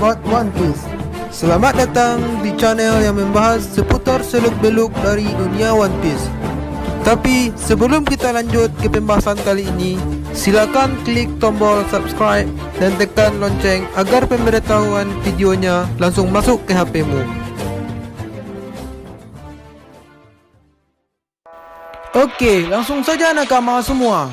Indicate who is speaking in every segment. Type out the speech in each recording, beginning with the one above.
Speaker 1: about One Piece. Selamat datang di channel yang membahas seputar seluk-beluk dari dunia One Piece. Tapi sebelum kita lanjut ke pembahasan kali ini, silakan klik tombol subscribe dan tekan lonceng agar pemberitahuan videonya langsung masuk ke HP-mu. Oke, langsung saja nakama semua.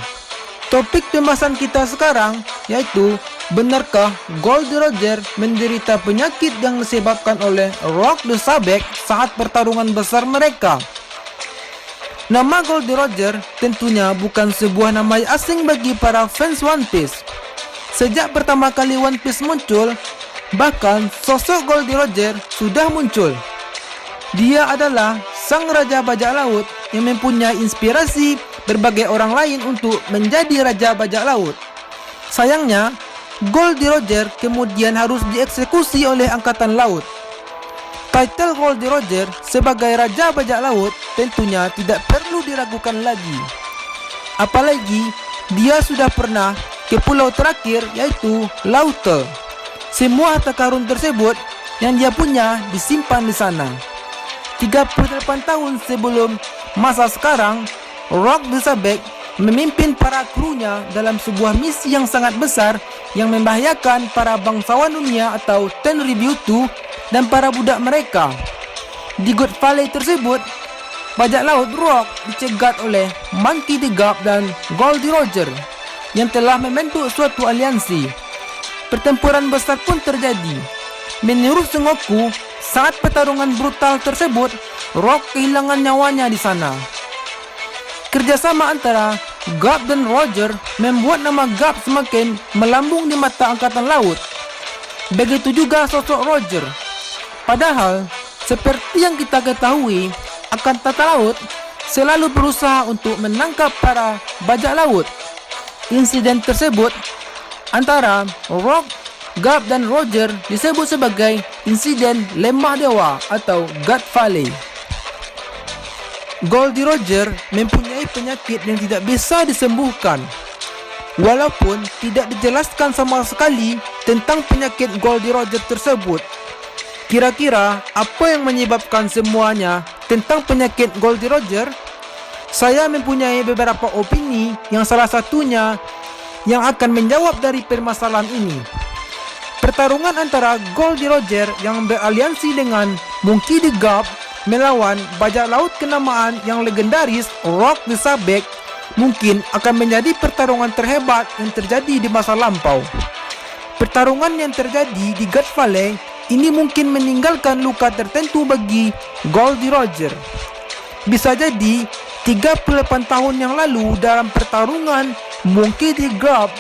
Speaker 1: Topik pembahasan kita sekarang yaitu, benarkah Goldie Roger menderita penyakit yang disebabkan oleh Rock the Sabek saat pertarungan besar mereka? Nama Goldie Roger tentunya bukan sebuah nama asing bagi para fans One Piece. Sejak pertama kali One Piece muncul, bahkan sosok Goldie Roger sudah muncul. Dia adalah sang raja bajak laut yang mempunyai inspirasi berbagai orang lain untuk menjadi raja bajak laut. Sayangnya, Goldie Roger kemudian harus dieksekusi oleh Angkatan Laut. Title Goldie Roger sebagai raja bajak laut tentunya tidak perlu diragukan lagi. Apalagi dia sudah pernah ke pulau terakhir yaitu Laute. Semua harta karun tersebut yang dia punya disimpan di sana. 38 tahun sebelum masa sekarang, Rock the Sabek memimpin para krunya dalam sebuah misi yang sangat besar yang membahayakan para bangsawan dunia atau Tenryubito dan para budak mereka. Di God Valley tersebut, bajak laut Rock dicegat oleh Monkey D. Garp dan Goldie Roger yang telah membentuk suatu aliansi. Pertempuran besar pun terjadi. Menurut Sengoku, saat pertarungan brutal tersebut, Rock kehilangan nyawanya di sana. Kerjasama antara Garp dan Roger membuat nama Garp semakin melambung di mata Angkatan Laut. Begitu juga sosok Roger. Padahal, seperti yang kita ketahui, Angkatan Laut selalu berusaha untuk menangkap para bajak laut. Insiden tersebut antara Rock, Garp dan Roger disebut sebagai insiden Lembah Dewa atau God Valley. Goldie Roger mempunyai penyakit yang tidak bisa disembuhkan. Walaupun tidak dijelaskan sama sekali tentang penyakit Goldie Roger tersebut. Kira-kira apa yang menyebabkan semuanya tentang penyakit Goldie Roger? Saya mempunyai beberapa opini yang salah satunya yang akan menjawab dari permasalahan ini. Pertarungan antara Goldie Roger yang beraliansi dengan Monkey D. Garp melawan bajak laut kenamaan yang legendaris Rock the Sabek mungkin akan menjadi pertarungan terhebat yang terjadi di masa lampau. Pertarungan yang terjadi di God Valley ini mungkin meninggalkan luka tertentu bagi Goldie Roger. Bisa jadi 38 tahun yang lalu dalam pertarungan Monkey D. Garp,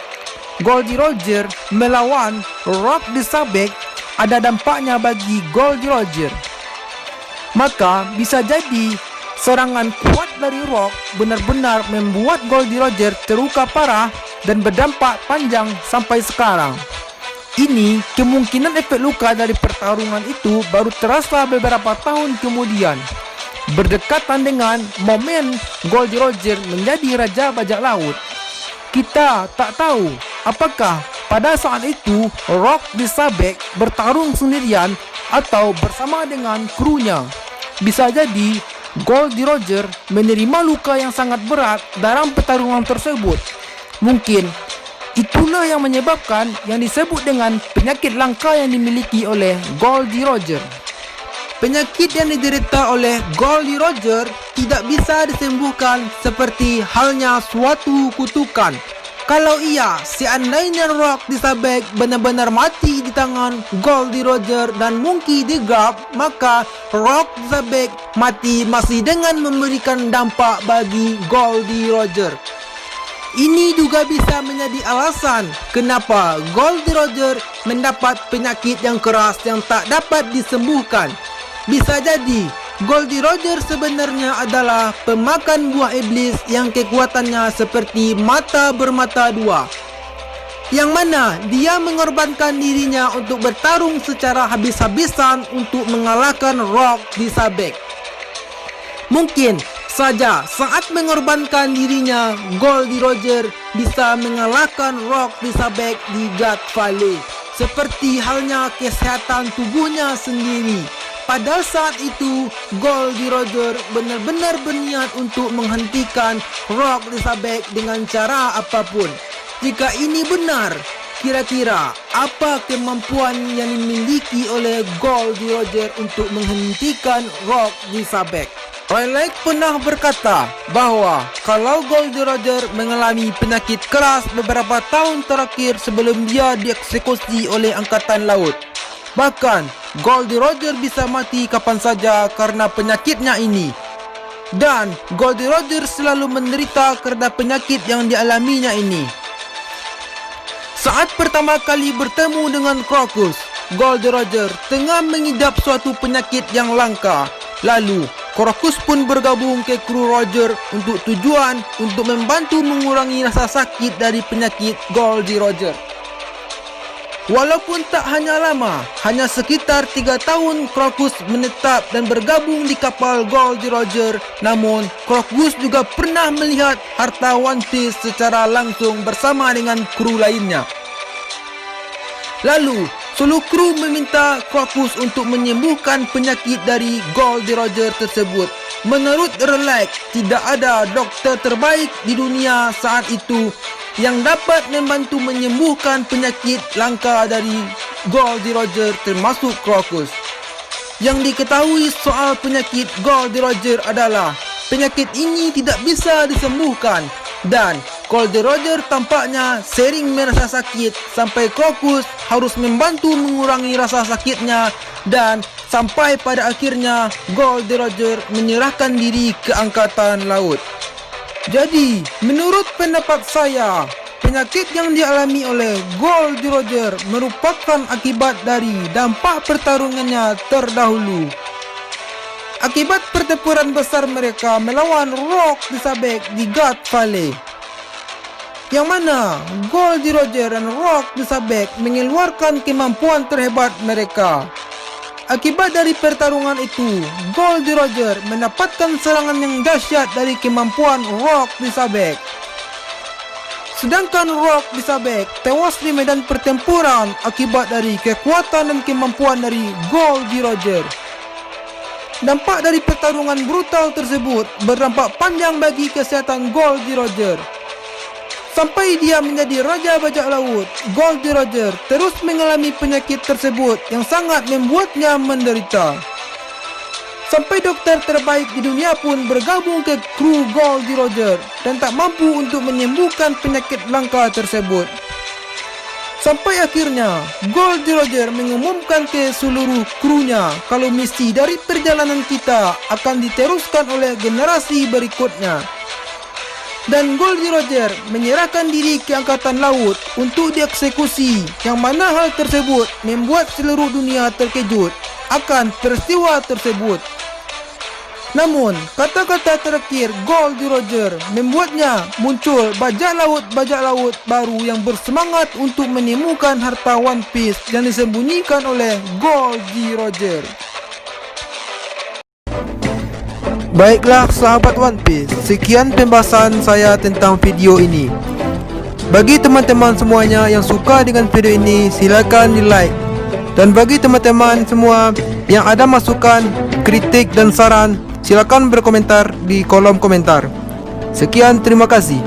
Speaker 1: Goldie Roger melawan Rock the Sabek ada dampaknya bagi Goldie Roger. Maka bisa jadi serangan kuat dari Rock benar-benar membuat Goldie Roger terluka parah dan berdampak panjang sampai sekarang. Ini kemungkinan efek luka dari pertarungan itu baru terasa beberapa tahun kemudian, berdekatan dengan momen Goldie Roger menjadi raja bajak laut. Kita tak tahu apakah pada saat itu Rock the Sabek bertarung sendirian atau bersama dengan krunya. Bisa jadi Goldie Roger menerima luka yang sangat berat dalam pertarungan tersebut. Mungkin itulah yang menyebabkan yang disebut dengan penyakit langka yang dimiliki oleh Goldie Roger. Penyakit yang diderita oleh Goldie Roger tidak bisa disembuhkan seperti halnya suatu kutukan. Kalau iya, seandainya Rock the Sabek benar-benar mati di tangan Goldie Roger dan Monkey D. Garp, maka Rock the Sabek mati masih dengan memberikan dampak bagi Goldie Roger. Ini juga bisa menjadi alasan kenapa Goldie Roger mendapat penyakit yang keras yang tak dapat disembuhkan. Bisa jadi Goldie Roger sebenarnya adalah pemakan buah iblis yang kekuatannya seperti mata bermata dua, yang mana dia mengorbankan dirinya untuk bertarung secara habis-habisan untuk mengalahkan Rock the Sabek. Mungkin saja saat mengorbankan dirinya, Goldie Roger bisa mengalahkan Rock the Sabek di God Valley. seperti halnya kesehatan tubuhnya sendiri. Pada saat itu, Goldie Roger benar-benar berniat untuk menghentikan Rock Elizabeth dengan cara apapun. Jika ini benar, kira-kira apa kemampuan yang dimiliki oleh Goldie Roger untuk menghentikan Rock Elizabeth? Roy Lake pernah berkata bahwa kalau Goldie Roger mengalami penyakit keras beberapa tahun terakhir sebelum dia dieksekusi oleh Angkatan Laut. Bahkan, Goldie Roger bisa mati kapan saja karena penyakitnya ini. Dan Goldie Roger selalu menderita karena penyakit yang dialaminya ini. Saat pertama kali bertemu dengan Crocus, Goldie Roger tengah mengidap suatu penyakit yang langka. Lalu, Crocus pun bergabung ke kru Roger untuk tujuan untuk membantu mengurangi rasa sakit dari penyakit Goldie Roger. Walaupun tak hanya lama, hanya sekitar 3 tahun Crocus menetap dan bergabung di kapal Goldie Roger, namun Crocus juga pernah melihat harta One Piece secara langsung bersama dengan kru lainnya. Lalu, seluruh kru meminta Crocus untuk menyembuhkan penyakit dari Goldie Roger tersebut. Menurut Relak, tidak ada dokter terbaik di dunia saat itu yang dapat membantu menyembuhkan penyakit langka dari Goldie Roger termasuk Crocus. Yang diketahui soal penyakit Goldie Roger adalah penyakit ini tidak bisa disembuhkan dan Goldie Roger tampaknya sering merasa sakit sampai Crocus harus membantu mengurangi rasa sakitnya dan sampai pada akhirnya Goldie Roger menyerahkan diri ke Angkatan Laut. Jadi, menurut pendapat saya, penyakit yang dialami oleh Goldie Roger merupakan akibat dari dampak pertarungannya terdahulu. Akibat pertempuran besar mereka melawan Rock Elizabeth di God Valley, yang mana Goldie Roger dan Rock Elizabeth mengeluarkan kemampuan terhebat mereka. Akibat dari pertarungan itu, Goldie Roger mendapatkan serangan yang dahsyat dari kemampuan Rock Elizabeth. Sedangkan Rock Elizabeth tewas di medan pertempuran akibat dari kekuatan dan kemampuan dari Goldie Roger. Dampak dari pertarungan brutal tersebut berdampak panjang bagi kesehatan Goldie Roger. Sampai dia menjadi Raja Bajak Laut, Goldie Roger terus mengalami penyakit tersebut yang sangat membuatnya menderita. Sampai dokter terbaik di dunia pun bergabung ke kru Goldie Roger dan tak mampu untuk menyembuhkan penyakit langka tersebut. Sampai akhirnya, Goldie Roger mengumumkan ke seluruh krunya kalau misi dari perjalanan kita akan diteruskan oleh generasi berikutnya. Dan Goldie Roger menyerahkan diri ke Angkatan Laut untuk dieksekusi, yang mana hal tersebut membuat seluruh dunia terkejut akan peristiwa tersebut. Namun, kata-kata terakhir Goldie Roger membuatnya muncul bajak laut baru yang bersemangat untuk menemukan harta One Piece yang disembunyikan oleh Goldie Roger. Baiklah sahabat One Piece, sekian pembahasan saya tentang video ini. Bagi teman-teman semuanya yang suka dengan video ini, silakan di like. Dan bagi teman-teman semua yang ada masukan, kritik dan saran, silakan berkomentar di kolom komentar. Sekian, terima kasih.